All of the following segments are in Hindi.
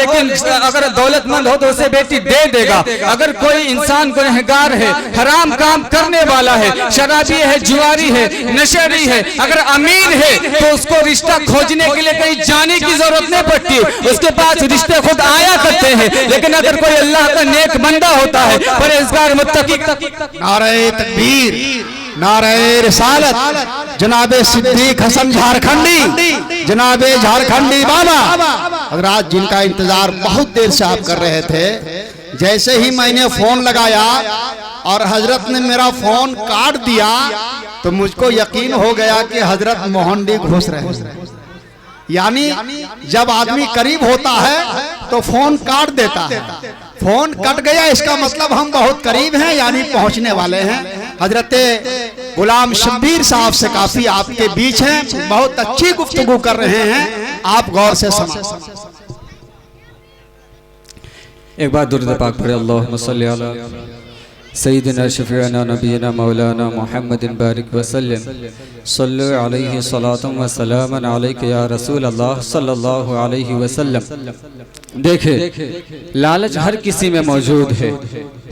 लेकिन अगर दौलतमंद हो तो उसे बेटी दे देगा। अगर कोई इंसान गुनहगार है, हराम काम करने वाला है, शराबी है, जुआरी है, नशेड़ी है, अगर अमीर है तो उसको रिश्ता खोजने के लिए कहीं जाने की जरूरत नहीं पड़ती, उसके पास रिश्ते खुद आया करते हैं। लेकिन अगर कोई अल्लाह का नेक बंदा होता है, परहेजगार मुत्तकी, नारे तकबीर, नारे रिसालत, जनाबे सिद्दीक हसन झारखंडी, जनाबे झारखंडी बाबा। अगर आज जिनका इंतजार बहुत देर से आप कर रहे थे, जैसे ही मैंने फोन लगाया और हजरत ने मेरा फोन काट दिया तो मुझको यकीन हो गया कि हजरत मोहंडी घुस रहे हैं। यानी जब आदमी करीब होता है तो फोन काट देता है। फोन कट गया इसका मतलब हम बहुत करीब हैं, यानी पहुंचने वाले हैं। हजरत गुलाम शब्बीर साहब से काफी आपके बीच हैं, बहुत अच्छी गुफ्तगू कर रहे हैं, आप गौर से सुनें। एक बार दुरूद पाक पढ़े, अल्लाहुम्मा सल्ली अला सय्यिदिना शफीअना नबीना मौलाना मुहम्मदिन बारिक वसल्लम सल्लु अलैहि सलातम व सलामन अलैका या रसूल अल्लाह सल्लल्लाहु अलैहि वसल्लम। देखे, लालच हर किसी में मौजूद है।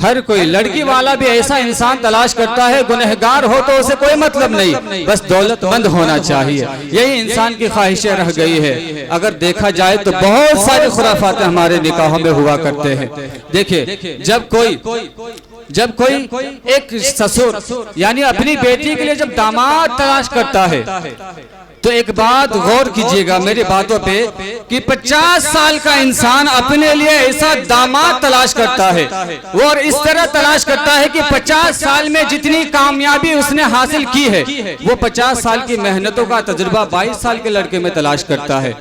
हर कोई लड़की वाला भी ऐसा इंसान तलाश करता है, गुनहगार हो तो उसे कोई मतलब नहीं, बस दौलतमंद होना चाहिए। यही इंसान की ख्वाहिशें रह गई है। अगर देखा जाए तो बहुत सारी खुराफातें हमारे निकाहों में हुआ करते हैं। देखिए, जब कोई एक ससुर यानी अपनी बेटी के लिए जब दामाद तलाश करता है तो एक बात गौर कीजिएगा मेरी बातों पे कि 50 साल का इंसान अपने लिए ऐसा दामाद तलाश करता है, और इस तरह तलाश करता है कि 50 साल में जितनी कामयाबी उसने हासिल की है वो 50 साल की मेहनतों का तजुर्बा 22 साल के लड़के में तलाश करता है।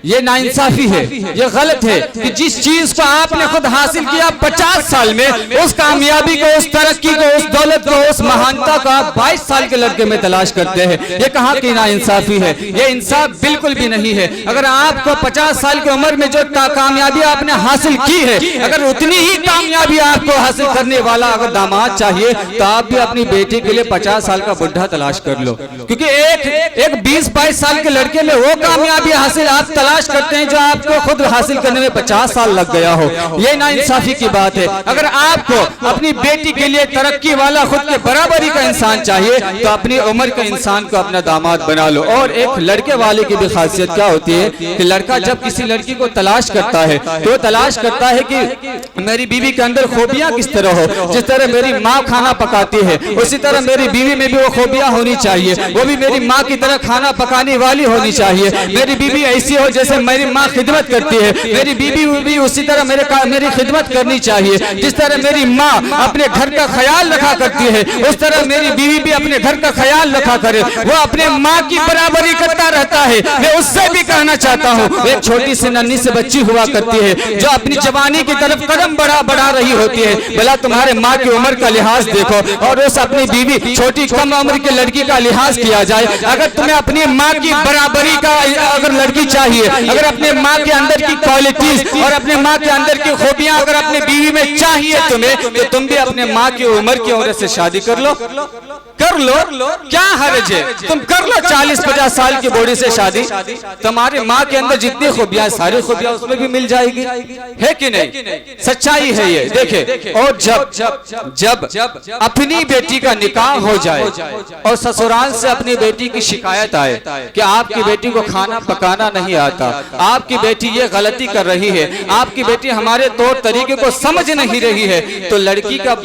ये नाइंसाफी है, ये गलत है कि जिस चीज को आपने खुद हासिल किया 50 साल में, उस कामयाबी को, उस तरक्की को, उस दौलत को, उस महानता को आप 22 साल के लड़के में तलाश करते हैं। ये कहाँ की इंसाफी है? ये इंसाफ बिल्कुल भी नहीं है। अगर आपको 50 साल की उम्र में जो कामयाबी आपने हासिल की है, अगर उतनी ही कामयाबी आपको हासिल करने वाला अगर दामाद चाहिए तो आप भी अपनी बेटी के लिए 50 साल का बुढ़ा तलाश कर लो, क्योंकि एक 20-22 साल के लड़के में वो कामयाबी हासिल आप तलाश करते हैं जो आपको खुद हासिल करने में 50 साल लग गया हो। ये नाइंसाफी की बात है। अगर आपको अपनी बेटी के लिए तरक्की वाला, खुद के बराबरी का इंसान चाहिए तो अपनी उम्र के इंसान को अपना दामाद बना लो। और एक लड़के वाले की भी खासियत क्या होती है कि लड़का जब किसी लड़की को तलाश करता है तो तलाश करता है कि मेरी बीवी के अंदर खूबियां किस तरह हो। जिस तरह मेरी माँ खाना पकाती है उसी तरह मेरी बीवी में भी वो खूबियां होनी चाहिए, वो भी मेरी माँ की तरह खाना पकाने वाली होनी चाहिए। मेरी बीवी ऐसी हो जैसे मेरी माँ खिदमत करती है, मेरी बीवी भी उसी तरह मेरी खिदमत करनी चाहिए। जिस तरह मेरी माँ अपने घर का ख्याल रखा करती है उस तरह मेरी बीवी भी अपने घर का ख्याल रखा करे, वो अपने माँ की बराबरी करता रहता है। मैं उससे भी कहना चाहता हूँ, एक छोटी सी नन्ही सी बच्ची हुआ करती है जो अपनी जवानी की तरफ कदम बढ़ा रही होती है, भला तुम्हारे माँ की उम्र का लिहाज देखो और उस अपनी बीवी छोटी कम उम्र की लड़की का लिहाज किया जाए। अगर तुम्हें अपनी माँ की बराबरी का अगर लड़की चाहिए, अगर अपने माँ के अंदर की क्वालिटीज और अपने माँ के अंदर की खूबियां अगर अपनी बीवी में चाहिए तुम्हें, तो तुम भी अपने माँ की उम्र की औरत से शादी कर लो। क्या हर्ज है? तुम कर लो 40-50 साल की बूढ़ी से शादी, तुम्हारी माँ के अंदर जितनी खूबियां सारी खूबियां उसमें भी मिल जाएगी, है कि नहीं? सच्चाई है ये। देखे, और जब अपनी बेटी का निकाह हो जाए और ससुराल से अपनी बेटी की शिकायत आए कि आपकी बेटी को खाना पकाना नहीं आता, आपकी बेटी ये गलती कर रही है, आपकी बेटी हमारे तौर तरीके को समझ नहीं रही है, तो लड़की का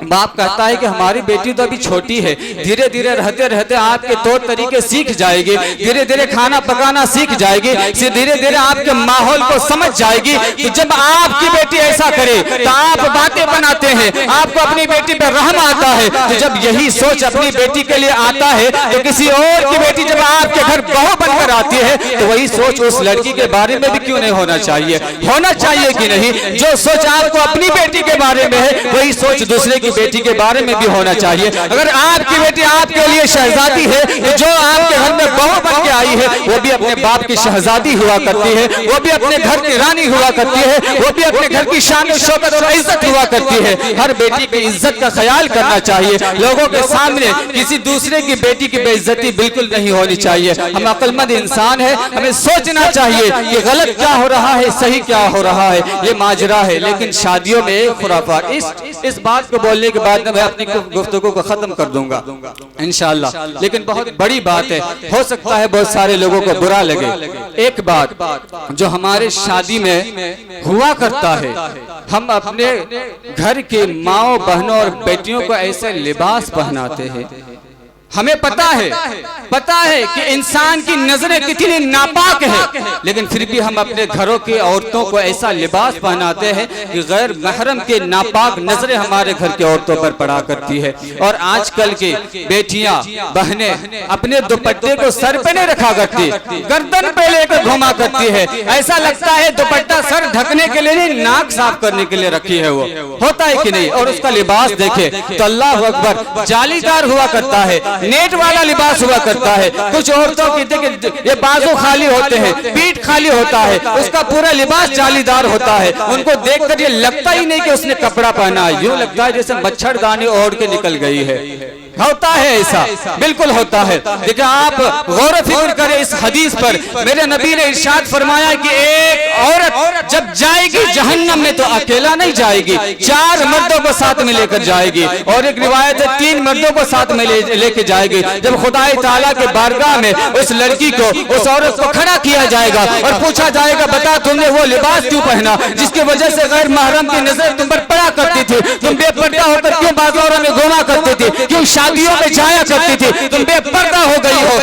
बाप कहता है कि हमारी बेटी तो अभी छोटी है, धीरे धीरे रहते रहते आपके तौर तरीके सीख जाएगी, धीरे धीरे खाना पकाना सीख जाएगी, धीरे धीरे आपके माहौल को समझ जाएगी। तो जब आपकी बेटी ऐसा करे तो आप बातें बनाते हैं, आपको अपनी बेटी पर रहम आता है। तो जब यही सोच अपनी बेटी के लिए आता है तो किसी और की बेटी जब आपके घर बहू बनकर आती है तो वही सोच उस लड़की के बारे में भी क्यों नहीं होना चाहिए? होना चाहिए कि नहीं? जो सोच आपको अपनी बेटी के बारे में है वही सोच दूसरे की की बेटी के बारे में भी होना चाहिए। अगर आपकी बेटी आपके लिए शहजादी है, तो जो आपके घर में बहू बन के आई है वो भी अपने बाप की शहजादी हुआ करती है, वो भी अपने घर की रानी हुआ करती है, वो भी अपने घर की शान शौकत और इज्जत हुआ करती है। हर बेटी की इज्जत का ख्याल करना चाहिए। लोगों के सामने किसी दूसरे की बेटी की बेइज्जती बिल्कुल नहीं होनी चाहिए। हम अक्लमंद इंसान है, हमें सोचना चाहिए कि गलत क्या हो रहा है, सही क्या हो रहा है, ये माजरा है। लेकिन शादियों में एक खुराफात, इस बात को बोलने के बाद मैं अपनी गुफ्तगू को खत्म कर दूंगा इंशाअल्लाह। लेकिन बहुत बड़ी बात है, हो सकता है बहुत सारे लोगों को बुरा लगे। एक बात जो हमारे शादी में हुआ करता है, हम अपने घर के माओ बहनों और बेटियों को ऐसे लिबास पहनाते हैं। हमें पता है कि इंसान की नजरें कितनी नापाक है, लेकिन फिर भी हम अपने घरों की औरतों को ऐसा लिबास पहनाते हैं कि गैर महरम के नापाक नजरें हमारे घर की औरतों पर पड़ा करती है। और आजकल की बेटियां बहनें अपने दुपट्टे को सर पे नहीं रखा करती, गर्दन पे लेकर घुमा करती है। ऐसा लगता है दुपट्टा सर ढकने के लिए नहीं, नाक साफ करने के लिए रखी है। वो होता है कि नहीं? और उसका लिबास देखे तो अल्लाह अकबर, जालीदार हुआ करता है, नेट वाला लिबास हुआ करता है। कुछ औरतों की देखिए ये बाजू खाली होते हैं, पीठ खाली होता है, उसका पूरा लिबास जालीदार होता है। उनको देखकर ये लगता ही नहीं कि उसने कपड़ा पहना है, यूं लगता है जैसे मच्छरदानी ओढ़ के निकल गई है। होता है ऐसा, बिल्कुल होता है। देखिए आप गौर फिक्र करें इस हदीस पर। मेरे नबी ने इरशाद फरमाया कि एक औरत जब जाएगी जहन्नम में तो अकेला नहीं जाएगी, 4 मर्दों को साथ में लेकर जाएगी। और एक रिवायत है 3 मर्दों को साथ में लेके जाएगी। जब खुदाई ताला के बारगाह में उस लड़की को, उस औरत को खड़ा किया जाएगा और पूछा जाएगा, बता तुमने वो लिबास क्यों पहना जिसकी वजह से गैर महरम की नजर तुम पर पड़ा करती थी? तुम बेपर्दा होकर क्यों बाजारों में घूमा करती थी? क्यों शादियों में जाया करती थी? तुम बेपर्दा हो गई हो,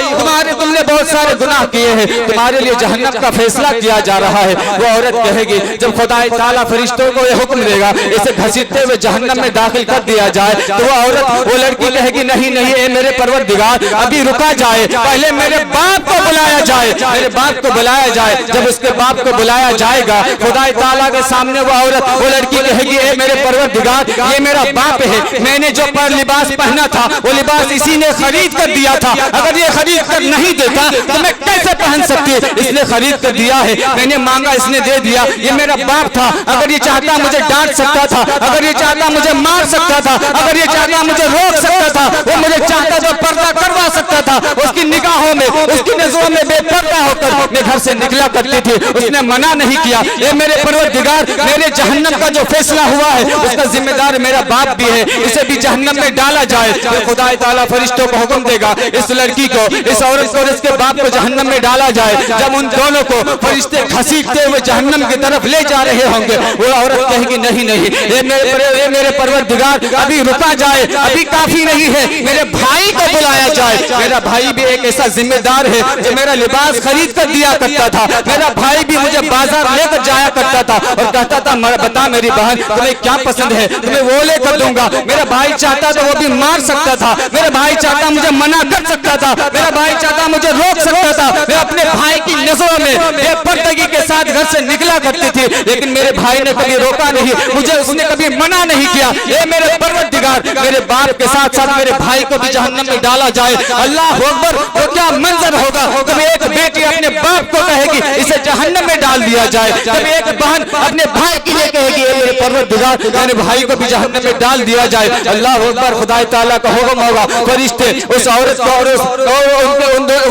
तुमने बहुत सारे गुनाह किए हैं, तुम्हारे लिए जहन्नम का फैसला किया जा रहा है। वो औरत कहेगी, जब खुदाई ताला फरिश्तों को ये हुक्म देगा इसे घसीटते हुए जहन्नम में दाखिल कर दिया जाए, तो वो औरत, वो लड़की कहेगी, नहीं नहीं ए मेरे परवरदिगार, अभी रुका जाए, पहले मेरे बाप को बुलाया जाए, मेरे बाप को बुलाया जाए। जब उसके बाप को बुलाया जाएगा खुदाई ताला के सामने, वो औरत, वो लड़की कहेगी, ए मेरे परवरदिगार, ये मेरा बाप है, मैंने जो पर लिबास पहना था वो लिबास इसी ने खरीद कर दिया था, अगर ये खरीद कर नहीं देता तो मैं कैसे पहन सकती? इसने खरीद कर दिया है, मैंने मांगा इसने दे दिया, ये मेरा बाप था, अगर ये चाहता मुझे डांट सकता था, अगर ये चाहता मुझे मार सकता था, अगर ये चाहता मुझे रोक सकता था, वो मुझे चाहता तो पर्दा करवा सकता था। उसकी निगाहों में, उसकी नजरों में बेपर्दा होकर मैं घर से निकला करती थी, उसने मना नहीं किया। ये मेरे परवरदिगार, मेरे जहन्नम का जो फैसला हुआ है उसका जिम्मेदार मेरा बाप भी है, इसे भी जहन्नम में डाला जाए। तो खुदा ताला फरिश्तों को हुक्म देगा, इस लड़की को, इस औरत को और इसके बाप को जहन्नम में डाला जाए। जब उन दोनों को फरिश्ते घसीटते हुए जहन्नम की तरफ ले जा रहे होंगे, वो औरत कहेगी, नहीं नहीं ये मेरे परवरदिगार, अभी रुका जाए, अभी काफी नहीं है, मेरे भाई को बुलाया जाए। मेरा भाई भी एक ऐसा जिम्मेदार है जो मेरा लिबास खरीद कर दिया करता था, मेरा भाई भी मुझे बाजार लेकर जाया करता था और कहता था, बता मेरी बहन तुम्हें क्या पसंद है, तुम्हें वो लेकर दूंगा। मेरा भाई चाहता तो वो भी मार सकता था, मेरा भाई चाहता मुझे मना कर सकता था, मेरा भाई चाहता मुझे रोक सकता था। मैं अपने भाई की नजरों में बेपर्दगी के साथ घर से निकला करती थी, लेकिन मेरे भाई ने कभी रोका नहीं, मुझे उसने कभी मना नहीं किया। ये मेरे परवरदिगार, मेरे बाप के साथ साथ मेरे भाई को भी जहन्नम में डाला जाए। अल्लाह अकबर, वो क्या मंजर होगा जब एक बेटी अपने बाप को कहेगी इसे जहन्नम में डाल दिया जाए, जब एक बहन अपने भाई के लिए कहेगी मेरे परवरदिगार, मेरे भाई को भी जहन्नम में डाल दिया जाए। अल्लाह अकबर, खुदा ताला का हुक्म होगा, फरिश्ते उस औरत को और उस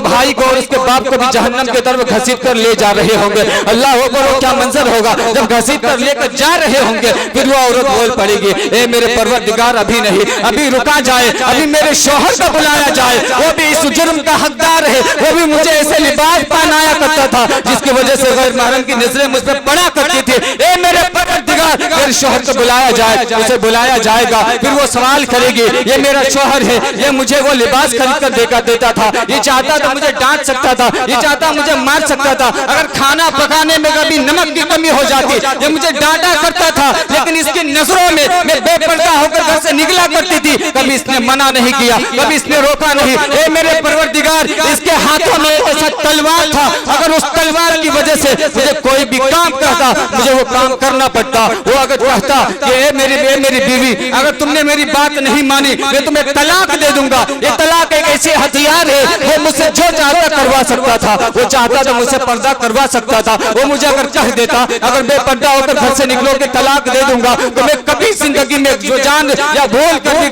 भाई को और उसके बाप को भी जहन्नम की तरफ घसीट कर ले जा रहे होंगे। अल्लाह अकबर, वो क्या मंजर होगा जब घसीट कर लेकर जा रहे होंगे। फिर वो औरत बोल पड़ेगी, ए मेरे परवरदिगार, अभी नहीं, अभी रुका जाए, अभी मेरे शौहर को बुलाया जाए, वो भी इस जुर्म का हकदार है, वो भी मुझे ऐसे लिबास पहनाया करता था जिसकी वजह से गैर महरम की नजरें मुझ पर पड़ा करती थी। ए मेरे परवरदिगार, मेरे शौहर को बुलाया जाए। उसे बुलाया जाएगा, फिर वो सवाल करेगी, ये मेरा शौहर है, ये मुझे वो लिबास खरीद कर देता था, ये चाहता था मुझे डांट सकता था, ये चाहता मुझे मार सकता था। अगर खाना पकाने में कभी नमक की कमी हो जाती, ये मुझे डांटा करता था, लेकिन इसकी नजरों में मैं बेपर्दा होकर घर से निकला करती थी। कभी इसने मना नहीं किया, कभी इसने रोका नहीं। ए मेरे परवरदिगार, इसके हाथों में एक ऐसा तलवार था, अगर उस तलवार की वजह से मुझे कोई भी काम कहता, मुझे वो काम करना पड़ता। वो अगर कहता कि ए मेरी बीवी, अगर तुमने मेरी बात नहीं मानी मैं तुम्हें तलाक दे दूंगा। ये तलाक एक ऐसे हथियार है, वो मुझसे जो चाहता करवा सकता था। वो चाहता तो मुझसे पर्दा करवा सकता था। वो मुझे अगर कह देता, अगर बेपर्दा होकर घर से निकलो कि तलाक दे दूंगा, तो मैं कभी जिंदगी में जो जान या भूल कर भी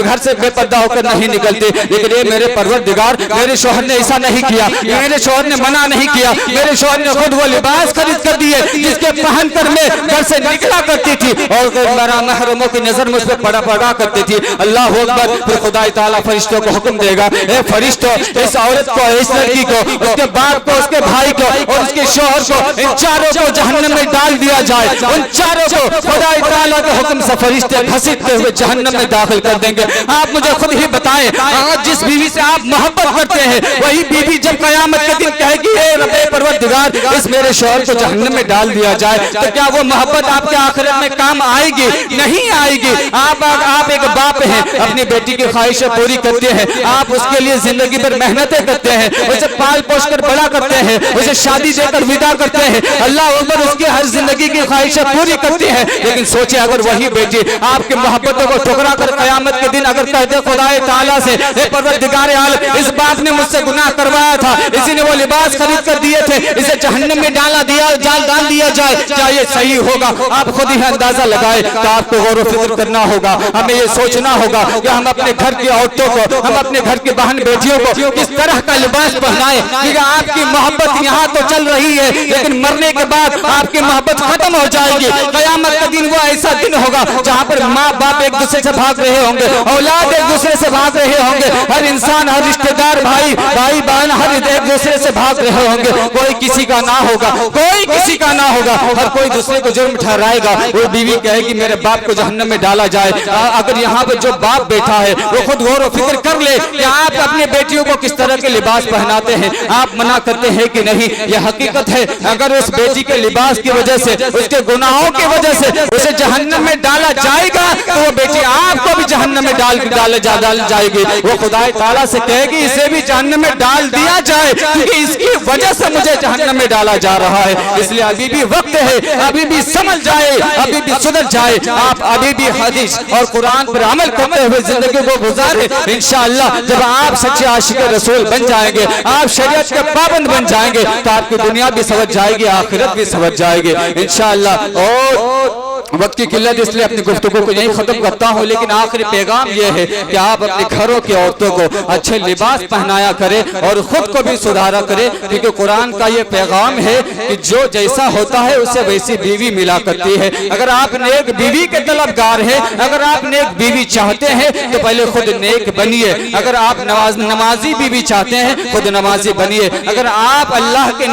घर से बेपर्दा होकर नहीं निकलती। लेकिन ये मेरे परवरदिगार, मेरे शौहर ने ऐसा नहीं किया, मेरे शौहर ने मना नहीं किया। मेरे शौहर ने खुद वो लिबास खरीद कर दिए जिसके पहनकर मैं घर से निकला करती थी, और मेरा महरमों की नजर मुझ पर पड़ा करती थी। अल्लाह अकबर। फिर खुदा ताला फरिश्तों को हुक्म देगा, ए फरिश्तों, इस औरत को, इस लड़की को, उसके बाप को, उसके भाई को और उसके शौहर को, इन चारों को जहन्नम में डाल दिया जाए। उन चारों को खुदा ताला के हुक्म से फरिश्ते घसीटते हुए जहन्नम में दाखिल कर देंगे। आप मुझे खुद ही बताएं, आज जिस बीवी से आप मोहब्बत करते हैं, वही बीवी जब कयामत के दिन कहेगी, ए रब्बे परवरदिगार, इस मेरे शौहर को जहन्नम में डाल दिया जाए, तो क्या वो मोहब्बत आपके आखिरत में काम आएगी? नहीं आएगी। आप एक बाप हैं, अपनी बेटी की ख्वाहिशें पूरी करते हैं, आप उसके लिए जिंदगी भर मेहनतें करते हैं, उसे पाल पोष कर बड़ा करते हैं, उसे शादी देकर विदा करते हैं। अल्लाह अकबर, उसकी हर जिंदगी की ख्वाहिशें पूरी करती है। लेकिन सोचे, अगर वही बेटी आपकी मोहब्बतों को ठुकरा कर कयामत के दिन अगर कहते खुदाए ताला से, ए परवरदिगार आलम, इस बाप ने मुझसे गुनाह करवाया था, इसी ने वो लिबास खरीद कर दिए थे, इसे जहन्नम में डाल दिया जाए, क्या ये सही होगा? आप खुद ही अंदाजा लगाए। तो आपको गौर व फिक्र करना होगा, हमें ये सोचना होगा कि हम अपने घर की औरतों को, हम अपने घर की बहन बेटियों को किस तरह का लिबास पहनाएं। क्योंकि आपकी मोहब्बत यहाँ तो चल रही है, लेकिन मरने के बाद आपकी मोहब्बत खत्म हो जाएगी। कयामत का दिन वो ऐसा दिन होगा जहाँ पर माँ बाप एक दूसरे से भाग रहे होंगे, औलाद एक दूसरे से भाग रहे होंगे, हर इंसान, हर रिश्तेदार, भाई बहन, हर एक दूसरे से भाग रहे होंगे। कोई किसी का ना होगा, कोई किसी का ना होगा, हर कोई दूसरे को जुर्म ठहराएगा। वो बीवी कहेगी मेरे बाप को जहन्नम में डाला जाए। अगर यहाँ पर जो बाप बैठा है वो खुद गौर व फिक्र कर ले कि आप अपनी बेटियों को किस तरह के लिबास पहनाते हैं, आप मना करते हैं कि नहीं। यह हकीकत है, अगर उस बेटी के लिबास की वजह से, उसके गुनाहों की वजह से उसे जहन्नम में डाला जाएगा, तो वो बेटी आपको भी जहन्नम में डाल जाएगी। वो खुदा ताला से कहेगी इसे भी जहन्नम में डाल दिया जाए, क्योंकि इसकी वजह से मुझे जहन्नम में डाला जा रहा है। इसलिए अभी भी वक्त है, अभी भी समझ जाए, अभी भी सुधर जाए। आप अभी भी हदीस और कुरान पर अमल करते हुए जिंदगी को गुजारे। इंशाअल्लाह जब आप सच्चे आशिक रसूल बन जाएंगे, आप शरीयत के पाबंद बन जाएंगे, तो आपकी दुनिया भी समझ जाएगी, आखिरत भी समझ जाएगी इंशाअल्लाह। और वक्त की किल्लत इसलिए अपनी गुफ्तगू को यही खत्म करता हूँ, लेकिन आखिरी पैगाम यह है कि आप अपने घरों की औरतों को अच्छे लिबास पहनाया करें और खुद को भी सुधारा करें, क्योंकि कुरान का ये पैगाम है कि जो जैसा होता है उसे वैसी बीवी मिला करती है। अगर आप नेक बीवी के तलबगार हैं, अगर आप नेक बीवी चाहते हैं तो पहले खुद नेक बनिए। अगर आप नमाजी बीवी चाहते हैं, खुद नमाजी बनिए। अगर आप अल्लाह के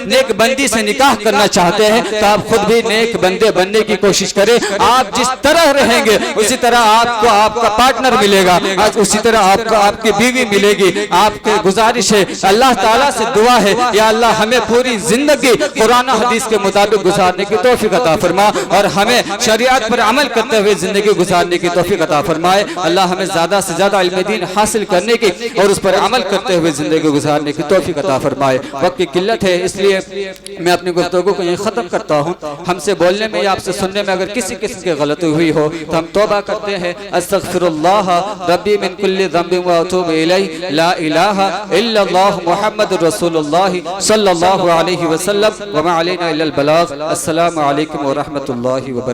नेक बंदी से निकाह करना चाहते हैं, तो आप खुद भी नेक बंदे बनने की कोशिश करें। आप जिस तरह रहेंगे उसी तरह आपको आपका पार्टनर मिलेगा, उसी तरह आपको आपकी बीवी मिलेगी। आपके गुजारिश है, अल्लाह ताला से दुआ है, या अल्लाह हमें पूरी जिंदगी कुरान हदीस के मुताबिक गुजारने की तौफीक अता फरमा और हमें शरीयत पर अमल करते हुए जिंदगी गुजारने की तौफीक अता फरमाए। अल्लाह हमें ज्यादा से ज्यादा इल्म दीन हासिल करने की और उस पर अमल करते हुए जिंदगी गुजारने की तौफीक अता फरमाए। वक्त की किल्लत है, इसलिए मैं अपनी गुफ्तगू को यहीं खत्म करता हूँ। हमसे बोलने में या आपसे सुनने में अगर किसी किस्म की गलती हुई हो तो हम तौबा करते हैं। अस्तगफिरुल्लाह रब्बी मिन कुल्लि ज़ंबिन व अतूबु इलैहि, ला इलाहा इल्लल्लाह मुहम्मदुर रसूलुल्लाह सल्लल्लाहु अलैहि वसल्लम व मा अलैना इल्लल बलाग। अस्सलामु अलैकुम व रहमतुल्लाहि व बरकातुहू।